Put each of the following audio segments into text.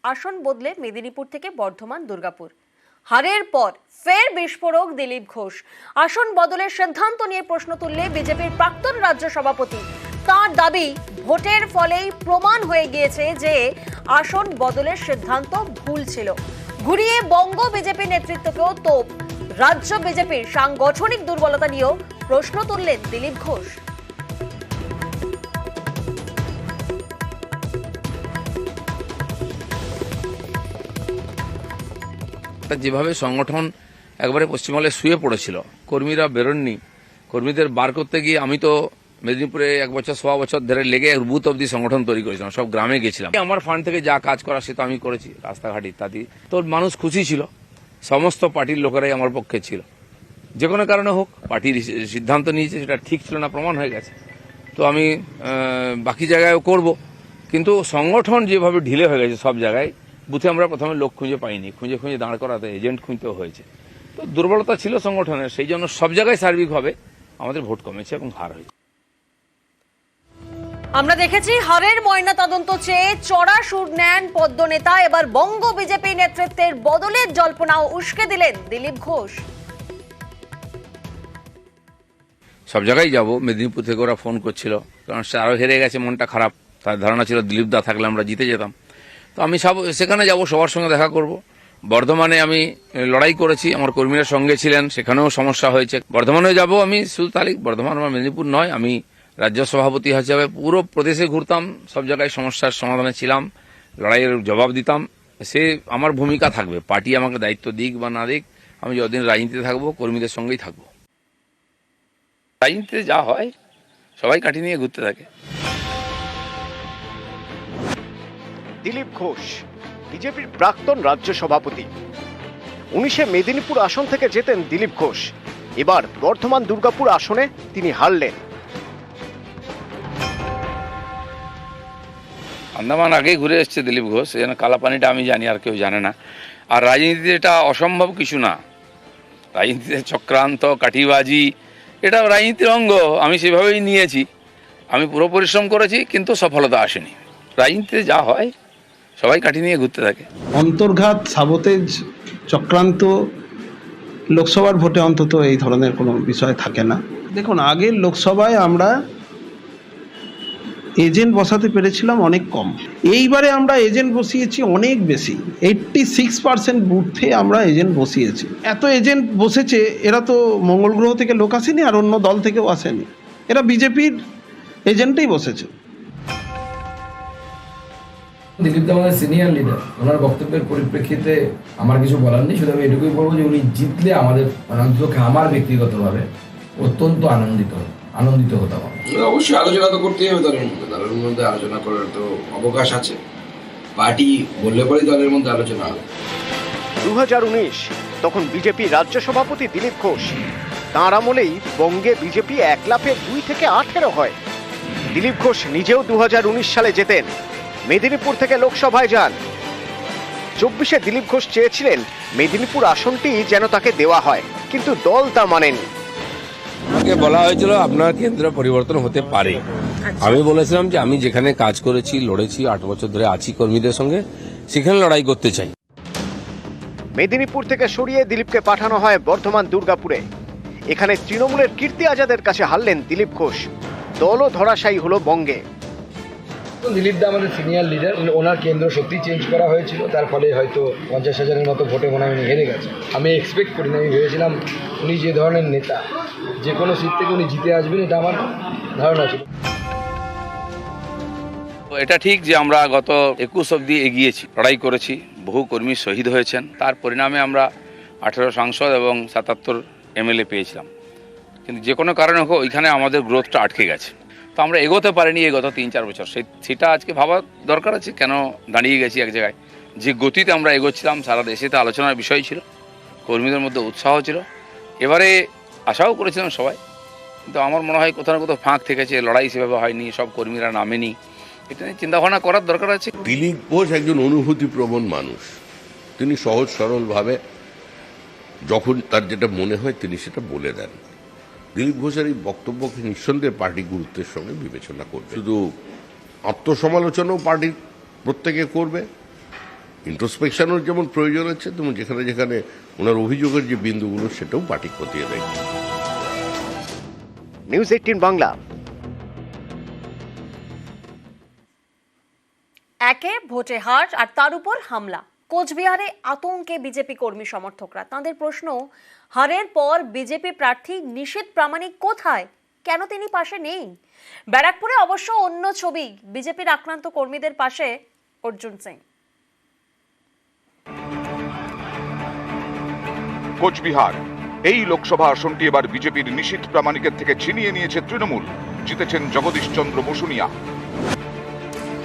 আসন বদলে মেদিনীপুর থেকে বর্ধমান দুর্গাপুর। হারের পর ফের বিস্ফোরক দিলীপ ঘোষ। আসন বদলের সিদ্ধান্ত নিয়ে প্রশ্ন তুললে বিজেপির প্রাক্তন রাজ্য সভাপতি। তার দাবি, ভোটের ফলেই প্রমাণ হয়ে গিয়েছে যে আসন বদলের সিদ্ধান্ত ভুল ছিল। ঘুরিয়ে বঙ্গ বিজেপি নেতৃত্বকেও তোপ। রাজ্য বিজেপির সাংগঠনিক দুর্বলতা নিয়েও প্রশ্ন তুললেন দিলীপ ঘোষ। যেভাবে সংগঠন একবারে পশ্চিমবঙ্গে শুয়ে পড়েছিল, কর্মীরা বেরোননি, কর্মীদের বার করতে গিয়ে আমি তো মেদিনীপুরে 1 বছর 1.25 বছর ধরে লেগে বুথ অব্দি সংগঠন তৈরি করেছিলাম, সব গ্রামে গেছিলাম। আমার ফান্ড থেকে যা কাজ করা সে তো আমি করেছি, রাস্তাঘাট ইত্যাদি। তো মানুষ খুশি ছিল, সমস্ত পার্টির লোকেরাই আমার পক্ষে ছিল। যে কোনো কারণে হোক, পার্টির সিদ্ধান্ত নিয়েছে সেটা ঠিক ছিল না, প্রমাণ হয়ে গেছে। তো আমি বাকি জায়গায়ও করব, কিন্তু সংগঠন যেভাবে ঢিলে হয়ে গেছে সব জায়গায়, বুথে আমরা প্রথমে লোক খুঁজে পাইনি, খুঁজে খুঁজে দাঁড় করাতে এজেন্ট খুঁজতেও হয়েছে। তো দুর্বলতা ছিল সংগঠনের, সেই জন্য সব জায়গায় সার্বিকভাবে আমাদের ভোট কমেছে এবং হার হয়েছে। আমরা দেখেছি হারের ময়না তদন্ত চেয়ে চড়া সুর নেন পদ্ম নেতা। এবার বঙ্গ বিজেপি নেতৃত্বের বদলের জল্পনাও উস্কে দিলেন দিলীপ ঘোষ। সব জায়গায় যাব, মেদিনীপুর থেকে ওরা ফোন করছিল, কারণ সে আরও হেরে গেছে, মনটা খারাপ। তার ধারণা ছিল দিলীপ দা থাকলে আমরা জিতে যেতাম। তো আমি সেখানে যাব, সবার সঙ্গে দেখা করব। বর্ধমানে আমি লড়াই করেছি, আমার কর্মীরা সঙ্গে ছিলেন, সেখানেও সমস্যা হয়েছে। বর্ধমানেও যাব আমি, শুধু তালিক বর্ধমান আমার মেদিনীপুর নয়। আমি রাজ্য সভাপতি হিসাবে পুরো প্রদেশে ঘুরতাম, সব জায়গায় সমস্যার সমাধানে ছিলাম, লড়াইয়ের জবাব দিতাম। সে আমার ভূমিকা থাকবে, পার্টি আমাকে দায়িত্ব দিক বা না দিক, আমি যতদিন রাজনীতিতে থাকবো কর্মীদের সঙ্গেই থাকবো। রাজনীতিতে যা হয় সবাই কাঠি নিয়ে ঘুরতে থাকে। দিলীপ ঘোষ বিজেপির প্রাক্তন রাজ্য সভাপতি। 19-এ মেদিনীপুর আসন থেকে জেতেন দিলীপ ঘোষ। এবার বর্ধমান দুর্গাপুর আসনে তিনি হারলেন। আন্দামান আগেই ঘুরে এসছে দিলীপ ঘোষ, যেন কালাপানিটা আমি জানি, আর কেউ জানে না। আর রাজনীতিতে এটা অসম্ভব কিছু না। রাজনীতিতে চক্রান্ত, কাঠিবাজি, এটা রাজনীতির অঙ্গ। আমি সেভাবেই নিয়েছি। আমি পুরো পরিশ্রম করেছি, কিন্তু সফলতা আসেনি। রাজনীতিতে যা হয় সবাই কাঠি নিয়ে ঘুরতে থাকে। অন্তর্ঘাত, সাবোতেজ, চক্রান্ত লোকসভার ভোটে অন্তত এই ধরনের কোনো বিষয় থাকে না। দেখুন, আগের লোকসভায় আমরা এজেন্ট বসাতে পেরেছিলাম অনেক কম, এইবারে আমরা এজেন্ট বসিয়েছি অনেক বেশি। 86% বুথে আমরা এজেন্ট বসিয়েছি। এত এজেন্ট বসেছে, এরা তো মঙ্গল গ্রহ থেকে লোক আসেনি, আর অন্য দল থেকেও আসেনি, এরা বিজেপির এজেন্টেই বসেছে। দিলীপ দা আমাদের সিনিয়র লিডার, ওনার বক্তব্যের পরিপ্রেক্ষিতে আমার কিছু বলার নেই। শুধু আমি এটুকুই বলবো যে উনি জিতলে আমাদের, অন্তত আমার ব্যক্তিগতভাবে অত্যন্ত আনন্দিত হতাম। অবশ্যই আলোচনা তো করতেই হবে, দলের মধ্যে আলোচনা করার তো অবকাশ আছে। পার্টি বললে পরেই দলের মধ্যে আলোচনা হবে। 2019 তখন বিজেপি রাজ্য সভাপতি দিলীপ ঘোষ। তাঁর আমলেই বঙ্গে বিজেপি 1 লাফে 2 থেকে 18 হয়। দিলীপ ঘোষ নিজেও 2019 সালে জেতেন, মেদিনীপুর থেকে লোকসভায় যান। 24-এ দিলীপ ঘোষ চেয়েছিলেন মেদিনীপুর আসনটি যেন তাকে দেওয়া হয়, কিন্তু দল তা মানেনি। আমাকে বলা হয়েছিল আপনার কেন্দ্র পরিবর্তন হতে পারে। আমি বলেছিলাম যে আমি যেখানে কাজ করেছি, লড়েছি, 8 বছর ধরে আছি কর্মীদের সঙ্গে, সেখানে লড়াই করতে চাই। মেদিনীপুর থেকে সরিয়ে দিলীপকে পাঠানো হয় বর্ধমান দুর্গাপুরে। এখানে তৃণমূলের কীর্তি আজাদের কাছে হারলেন দিলীপ ঘোষ। দলও ধরাশায়ী হলো বঙ্গে। দিলীপ দা আমাদের সিনিয়র লিডার, ওনার কেন্দ্র সত্যি চেঞ্জ করা হয়েছিল, তার ফলে হয়তো 50,000-এর মতো ভোটে মনে হয় উনি হেরে গেছে। আমি এক্সপেক্ট করিনি, আমি ভেবেছিলাম উনি যে ধরনের নেতা, যে কোনো সিট থেকে উনি জিতে আসবেন, এটা আমার ধারণা ছিল। এটা ঠিক যে আমরা গত 21 অব্দি এগিয়েছি, লড়াই করেছি, বহু কর্মী শহীদ হয়েছেন। তার পরিণামে আমরা 18 সাংসদ এবং 77 MLA পেয়েছিলাম। কিন্তু যে কোনো কারণে হোক, ওইখানে আমাদের গ্রোথটা আটকে গেছে। তো আমরা এগোতে পারিনি এই গত 3-4 বছর। সেটা আজকে ভাবা দরকার আছে, কেন দাঁড়িয়ে গেছি এক জায়গায়। যে গতিতে আমরা এগোচ্ছিলাম, সারা দেশে তো আলোচনার বিষয় ছিল, কর্মীদের মধ্যে উৎসাহ ছিল। এবারে আশাও করেছিলাম সবাই, কিন্তু আমার মনে হয় কোথাও না কোথাও ফাঁক থেকেছে, লড়াই সেভাবে হয়নি, সব কর্মীরা নামেনি। এটা নিয়ে চিন্তাভাবনা করার দরকার আছে। দিলীপ ঘোষ একজন অনুভূতিপ্রবণ মানুষ। তিনি সহজ সরলভাবে যখন তার যেটা মনে হয় তিনি সেটা বলে দেন। দিলীপ ঘোষের এই বক্তব্যকে নিঃসন্দেহে পার্টি গুরুত্বের সঙ্গে বিবেচনা করবে। শুধু আত্মসমালোচনাও পার্টির প্রত্যেকে করবে, ইন্ট্রোস্পেকশনের যেমন প্রয়োজন আছে, তেমন যেখানে যেখানে ওনার অভিযোগের যে বিন্দুগুলো সেটাও পার্টি খতিয়ে দেখবে। নিউজ 18 বাংলা। একে ভোটে হার আর তার উপর হামলা। কোচবিহারে আতঙ্কে বিজেপি কর্মী সমর্থকরা। তাদের প্রশ্ন, হারের পর বিজেপি প্রার্থী নিশীথ প্রামাণিক কোথায়, কেন তিনি পাশে নেই? ব্যারাকপুরে অবশ্য অন্য ছবি, বিজেপির আক্রান্ত কর্মীদের পাশে অর্জুন সিং। কোচবিহার, এই লোকসভা আসনটি এবার বিজেপির নিশীথ প্রামাণিকের থেকে ছিনিয়ে নিয়েছে তৃণমূল। জিতেছেন জগদীশ চন্দ্র বসুনিয়া।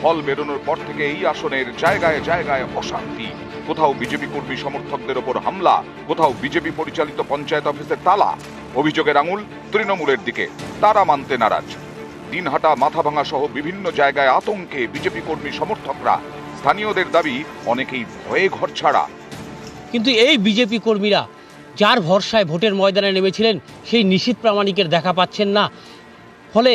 ফল বেরোনোর পর থেকে এই আসনের জায়গায় জায়গায় অশান্তি। কোথাও বিজেপি কর্মী সমর্থকদের ওপর হামলা, কোথাও বিজেপি পরিচালিত পঞ্চায়েত অফিসের তালা। অভিযোগের আঙুল তৃণমূলের দিকে, তারা মানতে নারাজ। দিনহাটা, মাথাভাঙা সহ বিভিন্ন জায়গায় আতঙ্কে বিজেপি কর্মী সমর্থকরা। স্থানীয়দের দাবি, অনেকেই ভয়ে ঘর ছাড়া। কিন্তু এই বিজেপি কর্মীরা যার ভরসায় ভোটের ময়দানে নেমেছিলেন, সেই নিশীথ প্রামাণিকের দেখা পাচ্ছেন না। ফলে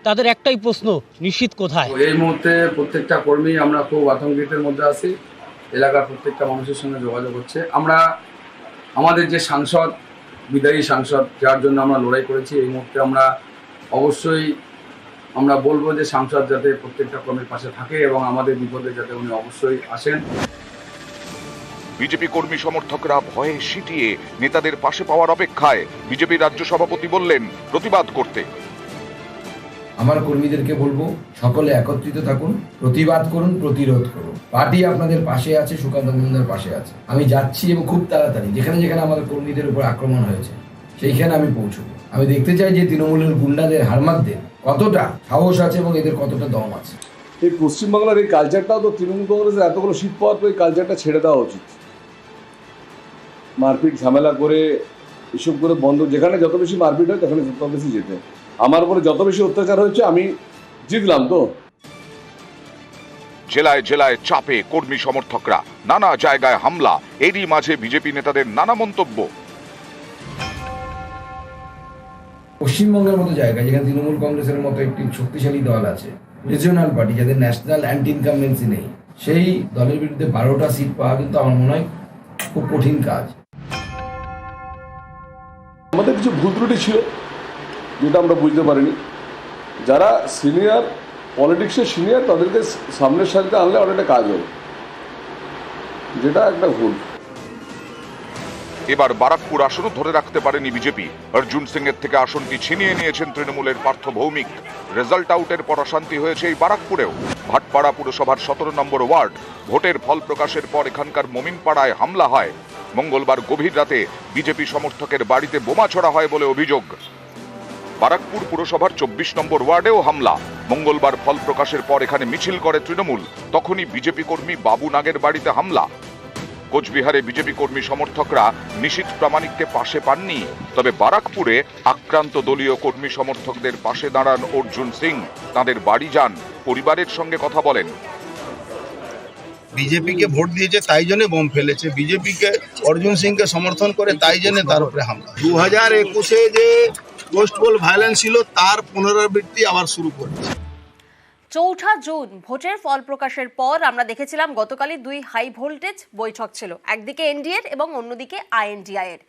তাদের একটাই প্রশ্ন, নিশীথ কোথায়? এই মুহূর্তে প্রত্যেকটা কর্মী আমরা খুব আতঙ্কিতের মধ্যে আছি। এলাকার প্রত্যেকটা মানুষের সঙ্গে যোগাযোগ হচ্ছে। আমরা আমাদের যে সাংসদ, বিদায়ী সাংসদ, যার জন্য আমরা লড়াই করেছি, এই মুহূর্তে আমরা অবশ্যই আমরা বলবো যে সাংসদ যাতে প্রত্যেকটা কর্মীর পাশে থাকে এবং আমাদের বিপদে যাতে উনি অবশ্যই আসেন। বিজেপি কর্মী সমর্থকরা ভয়ে সিটিয়ে নেতাদের পাশে পাওয়ার অপেক্ষায়। বিজেপি রাজ্য সভাপতি বললেন প্রতিবাদ করতে। আমার কর্মীদেরকে বলবো, সকলে একত্রিত থাকুন, প্রতিবাদ করুন, প্রতিরোধ করুন। পার্টি আপনাদের পাশে আছে, সুকান্ত মজুমদার পাশে আছে। আমি যাচ্ছি এবং খুব তাড়াতাড়ি যেখানে যেখানে আমাদের কর্মীদের উপর আক্রমণ হয়েছে সেইখানে আমি পৌঁছবো। আমি দেখতে চাই যে তৃণমূলের গুন্ডাদের, হারমাদদের কতটা সাহস আছে এবং এদের কতটা দম আছে। এই পশ্চিমবাংলার এই কালচারটাও তো তৃণমূল কংগ্রেসের এতগুলো সিট পাওয়ার পর এই কালচারটা ছেড়ে দেওয়া উচিত। মারপিট ঝামেলা করে এসব করে বন্ধ, যেখানে যত বেশি মারপিট হয় সেখানে তত বেশি যেতে। আমার উপরে যত বেশি অত্যাচার হয়েছে আমি জিতলাম তো। জেলায় জেলায় চাপে কর্মী সমর্থকরা, নানা জায়গায় হামলা। এরই মাঝে বিজেপি নেতাদের নানা মন্তব্য। পশ্চিমবঙ্গের মতো জায়গায় যেখানে তৃণমূল কংগ্রেসের মতো একটি শক্তিশালী দল আছে, রিজিওনাল পার্টি যাদের ন্যাশনাল অ্যান্টি ইনকামবেন্সি নেই, সেই দলের বিরুদ্ধে 12টা সিট পাওয়া কিন্তু আমার মনে হয় খুব কঠিন কাজ। আমাদের কিছু ভুল ত্রুটি ছিল যেটা আমরা বুঝতে পারিনি। যারা সিনিয়র পলিটিক্সের সিনিয়র তাদেরকে সামনের সারিতে আনলে অনেকটা কাজ হবে, যেটা একটা ভুল। এবার বারাকপুর আসনও ধরে রাখতে পারেনি বিজেপি। অর্জুন সিং এর থেকে আসনটি ছিনিয়ে নিয়েছেন তৃণমূলের পার্থ ভৌমিক। রেজাল্ট আউটের পর অশান্তি হয়েছে এই বারাকপুরেও। ভাটপাড়া পুরসভার 17 নম্বর ওয়ার্ড। ভোটের ফল প্রকাশের পর এখানকার মমিনপাড়ায় হামলা হয়। মঙ্গলবার গভীর রাতে বিজেপি সমর্থকের বাড়িতে বোমা ছোড়া হয় বলে অভিযোগ। বারাকপুর পুরসভার 24 নম্বর ওয়ার্ডেও হামলা। মঙ্গলবার ফল প্রকাশের পর এখানে মিছিল করে তৃণমূল। তখনই বিজেপি কর্মী বাবু নাগের বাড়িতে হামলা। কোচবিহারে বিজেপি কর্মী সমর্থকরা নিশীথ প্রামাণিককে পাশে পাননি। তবে বারাকপুরে আক্রান্ত দলীয় কর্মী সমর্থকদের পাশে দাঁড়ান অর্জুন সিং। তাদের বাড়ি যান, পরিবারের সঙ্গে কথা বলেন। বিজেপিকে ভোট দিয়েছে তাই জন্য বোম ফেলেছে, বিজেপিকে অর্জুন সিংকে সমর্থন করে তাই জন্য তার উপরে হামলা। 2021-এ যে পোস্ট পোল ভায়োলেন্স ছিল তার পুনরাবৃত্তি আবার শুরু করেছে। 4 জুন ভোটের ফল প্রকাশের পর আমরা দেখেছিলাম গতকালই 2 হাই ভোল্টেজ বৈঠক ছিল, একদিকে এনডিএর এবং অন্যদিকে আইএনডিআই এর।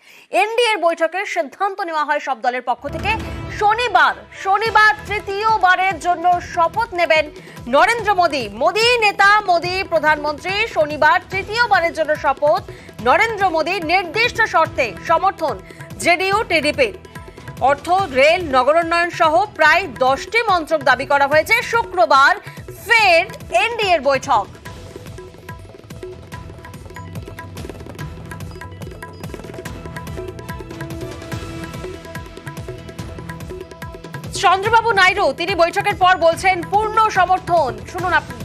এনডিএর বৈঠকের সিদ্ধান্ত নেওয়া হয় সব দলের পক্ষ থেকে। শনিবার তৃতীয়বারের জন্য শপথ নেবেন নরেন্দ্র মোদী। মোদী নেতা, মোদী প্রধানমন্ত্রী। শনিবার তৃতীয়বারের জন্য শপথ নরেন্দ্র মোদীর। নির্দিষ্ট শর্তে সমর্থন জেডিইউ টিডিপির। অর্থ, রেল, নগরোন্নয়ন সহ প্রায় 10টি মন্ত্রক দাবি করা হয়েছে। শুক্রবার ফের এনডিএর বৈঠক। চন্দ্রবাবু নাইডু তিনি বৈঠকের পর বলছেন পূর্ণ সমর্থন। শুনুন আপনি।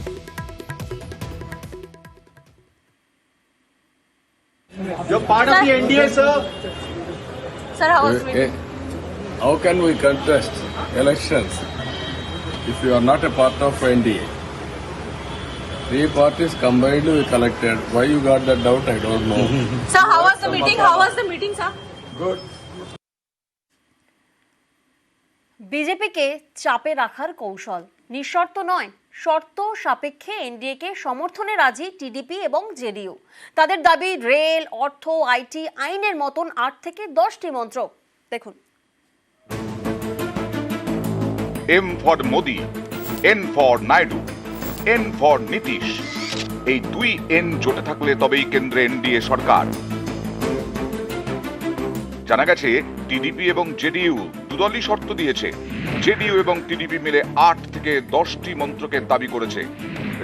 How can we contest elections if you are not a part of NDA? 3 parties combined we collected. Why you got that doubt? I don't know. Sir, how was the meeting? How was the meeting, sir? Good. বিজেপিকে চাপে রাখার কৌশল, নিঃশর্ত নয়, শর্ত সাপেক্ষে এনডিএকে সমর্থনে রাজি টিডিপি এবং জেডিইউ। তাদের দাবি রেল, অর্থ, আইটি, আইনের মতন 8 থেকে 10টি মন্ত্রক। দেখুন। M for Modi, N for Naidu, N for Nitish. এই দুই এন জোটে থাকলে তবেই কেন্দ্রে এনডিএ সরকার। জানা গেছে টিডিপি এবং জেডিইউ দুদলই শর্ত দিয়েছে। জেডিইউ এবং টিডিপি মিলে 8 থেকে 10টি মন্ত্রকের দাবি করেছে।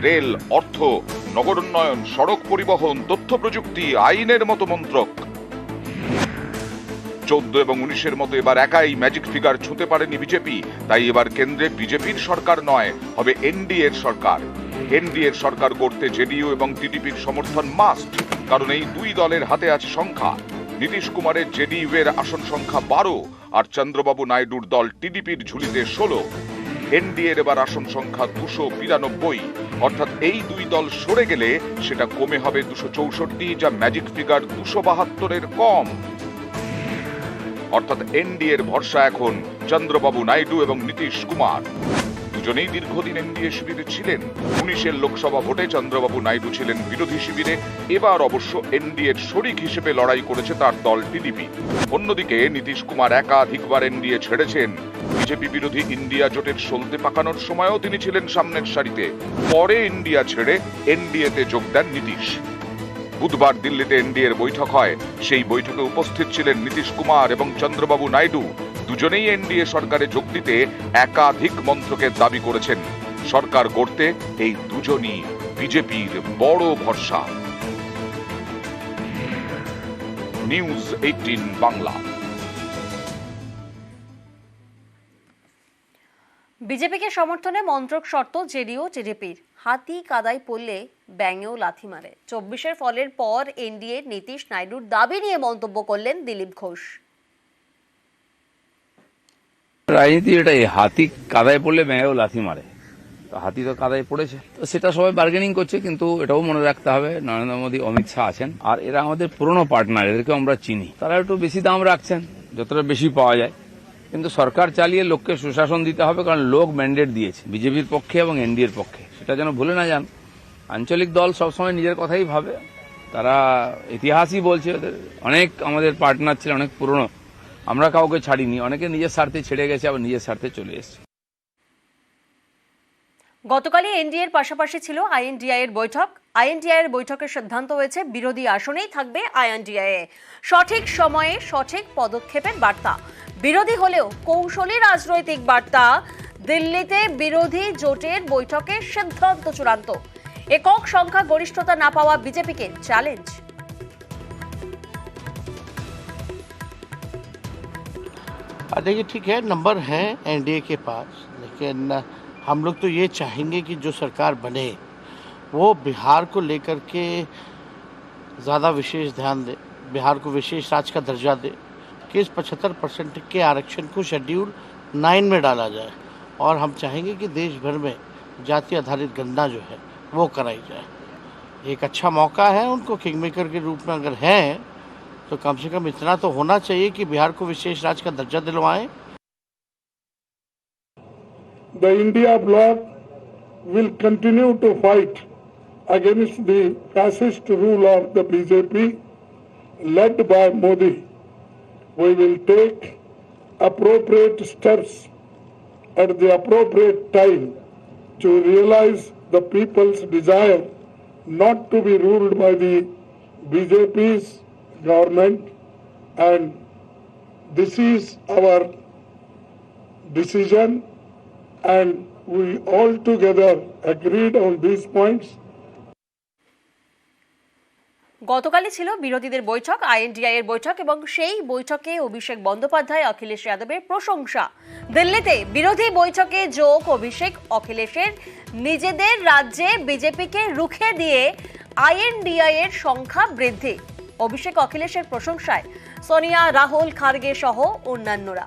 রেল, অর্থ, নগরোন্নয়ন, সড়ক পরিবহন, তথ্য প্রযুক্তি, আইনের মতো মন্ত্রক। 14 এবং 19-এর মতো এবার একাই ম্যাজিক ফিগার ছুঁতে পারেনি বিজেপি। তাই এবার কেন্দ্রে বিজেপির সরকার নয়, হবে এনডিএর সরকার। এনডিএর সরকার করতে জেডিইউ এবং টিডিপির সমর্থন মাস্ট, কারণ এই দুই দলের হাতে আছে সংখ্যা। নীতিশ কুমারের জেডিইউ এর আসন সংখ্যা 12 আর চন্দ্রবাবু নাইডুর দল টিডিপির ঝুলিতে 16। এনডিএর এবার আসন সংখ্যা 292, অর্থাৎ এই দুই দল সরে গেলে সেটা কমে হবে 264, যা ম্যাজিক ফিগার 272-এর কম। অর্থাৎ এনডিএর ভরসা এখন চন্দ্রবাবু নাইডু এবং নীতিশ কুমার। দুজনেই দীর্ঘদিন এনডিএ শিবিরে ছিলেন। 19-এর লোকসভা ভোটে চন্দ্রবাবু নাইডু ছিলেন বিরোধী শিবিরে। এবার অবশ্য এনডিএর শরিক হিসেবে লড়াই করেছে তার দল টিডিপি। অন্যদিকে নীতিশ কুমার একাধিকবার এনডিএ ছেড়েছেন। বিজেপি বিরোধী ইন্ডিয়া জোটের সলতে পাকানোর সময়ও তিনি ছিলেন সামনের সারিতে। পরে ইন্ডিয়া ছেড়ে এনডিএতে যোগ দেন নীতিশ। বুধবার দিল্লিতে এনডিএর বৈঠক হয়। সেই বৈঠকে উপস্থিত ছিলেন নীতিশ কুমার এবং চন্দ্রবাবু নাইডু। দুজনেই এনডিএ সরকারে যোগ দিতে একাধিক মন্ত্রকের দাবি করেছেন। সরকার গড়তে এই দুজনই বিজেপির বড় ভরসা। নিউজ 18 বাংলা। বিজেপিকে সমর্থনে মন্ত্রক শর্ত জেডিইউ টিডিপির। হাতি কাদায় পড়লে ব্যাঙেও লাথি মারে। 24-এর ফলের পর এনডিএ নীতিশ নাইডুর দাবি নিয়ে মন্তব্য করলেন দিলীপ ঘোষ। রাজনীতি এটাই, হাতি কাদায় পড়লে ব্যাঙেও লাথি মারে। তো হাতি তো কাদায় পড়েছে, তো সেটা সবাই বার্গেনিং করছে। কিন্তু এটাও মনে রাখতে হবে নরেন্দ্র মোদী, অমিত শাহ আছেন, আর এরা আমাদের পুরনো পার্টনার, এদেরকে আমরা চিনি। তারা একটু বেশি দাম রাখছেন, যতটা বেশি পাওয়া যায়। কিন্তু সরকার চালিয়ে লোককে সুশাসন দিতে হবে, কারণ লোক ম্যান্ডেট দিয়েছে বিজেপির পক্ষে এবং এনডিএর পক্ষে। সেটা যেন ভুলে না যান। আঞ্চলিক দল সবসময় নিজের কথাই ভাবে। তারা ইতিহাসই বলছে, অনেক আমাদের পার্টনার ছিল, অনেক পুরনো। আমরা কাউকে ছাড়িনি, অনেকে নিজের স্বার্থে ছেড়ে গেছে, আবার নিজের স্বার্থে চলে এসেছে। গতকালই এনডিএ এর পাশাপাশি ছিল আইএনডিআই এর বৈঠক। আইএনডিআই এর বৈঠকের সিদ্ধান্ত হয়েছে বিরোধী আসনেই থাকবে আইএনডিআই। সঠিক সময়ে সঠিক পদক্ষেপের বার্তা। বিরোধী হলেও কৌশলী রাজনৈতিক বার্তা। দিল্লিতে বিরোধী জোটের বৈঠকের সিদ্ধান্ত চূড়ান্ত। একক সংখ্যা গরিষ্ঠতা না পাওয়া বিজেপিকে চ্যালেঞ্জ। देखिए ठीक है, नंबर है एनडीए के पास, लेकिन हम लोग तो ये चाहेंगे कि जो सरकार बने वो बिहार को लेकर के ज़्यादा विशेष ध्यान दे, बिहार को विशेष राज्य का दर्जा दे, कि इस 75% के आरक्षण को शेड्यूल 9 में डाला जाए। और हम चाहेंगे कि देश भर में जाति आधारित गणना जो है वो कराई जाए। एक अच्छा मौका है उनको, किंग मेकर के रूप में अगर हैं तो कम से कम इतना तो होना चाहिए कि बिहार को विशेष राज्य का दर्जा दिलवाएं। The India bloc will continue to fight against the fascist rule of the BJP led by Modi. We will take appropriate steps at the appropriate time to realize the people's desire not to be ruled by the BJP's government, and this is our decision, and we all together agreed on these points. গতকালই ছিল বিরোধীদের বৈঠক, INDI এর বৈঠক, এবং সেই বৈঠকে অভিষেক বন্দ্যোপাধ্যায়, অখিলেশ যাদবের প্রশংসা। দিল্লিতে বিরোধী বৈঠকে যোগ অভিষেক অখিলেশের। নিজেদের রাজ্যে বিজেপিকে রুখে দিয়ে আইএনডিআই এর সংখ্যা বৃদ্ধি। অভিষেক অখিলেশের প্রশংসায় সোনিয়া, রাহুল, খার্গে সহ অন্যান্যরা।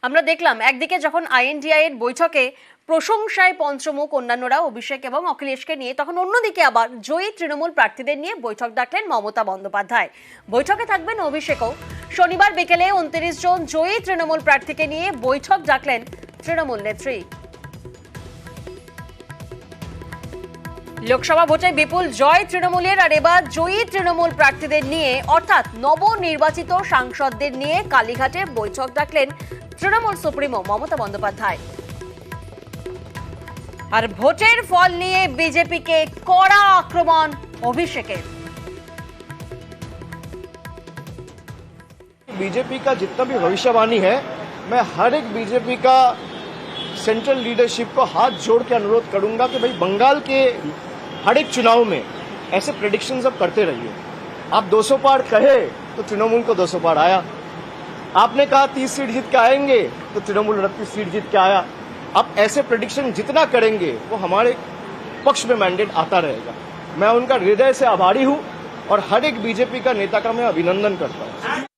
আমরা দেখলাম একদিকে যখন আইএনডিআই এর বৈঠকে প্রশংসায় পঞ্চমুখ অন্যান্যরা অভিষেক এবং অখিলেশকে নিয়ে, তখন অন্যদিকে আবার জয়ী তৃণমূল প্রার্থীদের নিয়ে বৈঠক ডাকলেন মমতা বন্দ্যোপাধ্যায়। বৈঠকে থাকবেন অভিষেকও। শনিবার বিকেলে 29 জন জয়ী তৃণমূল প্রার্থীকে নিয়ে বৈঠক ডাকলেন তৃণমূল নেত্রী। লোকসভা ভোটে বিপুল জয় তৃণমূলের, আর এবার জয়ী তৃণমূল প্রার্থীদের নিয়ে অর্থাৎ নবনির্বাচিত সাংসদদের নিয়ে কালীঘাটে বৈঠক ডাকলেন তৃণমূল সুপ্রিমো মমতা বন্দ্যোপাধ্যায়। আর ভোটের ফল নিয়ে বিজেপিকে কড়া আক্রমণ অভিষেকের। बीजेपी का जितना भी भविष्यवाणी है, मैं हर एक बीजेपी का सेंट्रल लीडरशिप को हाथ जोड़ के अनुरोध करूंगा कि भाई बंगाल के हर एक चुनाव में ऐसे प्रेडिक्शंस अब करते रहिए। आप 200 पार कहे तो तृणमूल को 200 पार आया, आपने कहा 30 सीट जीत के आएंगे तो तृणमूल 38 सीट जीत के आया। अब ऐसे प्रेडिक्शन जितना करेंगे वो हमारे पक्ष में मैंडेट आता रहेगा। मैं उनका हृदय से आभारी हूं और हर एक बीजेपी का नेता का मैं अभिनंदन करता हूं।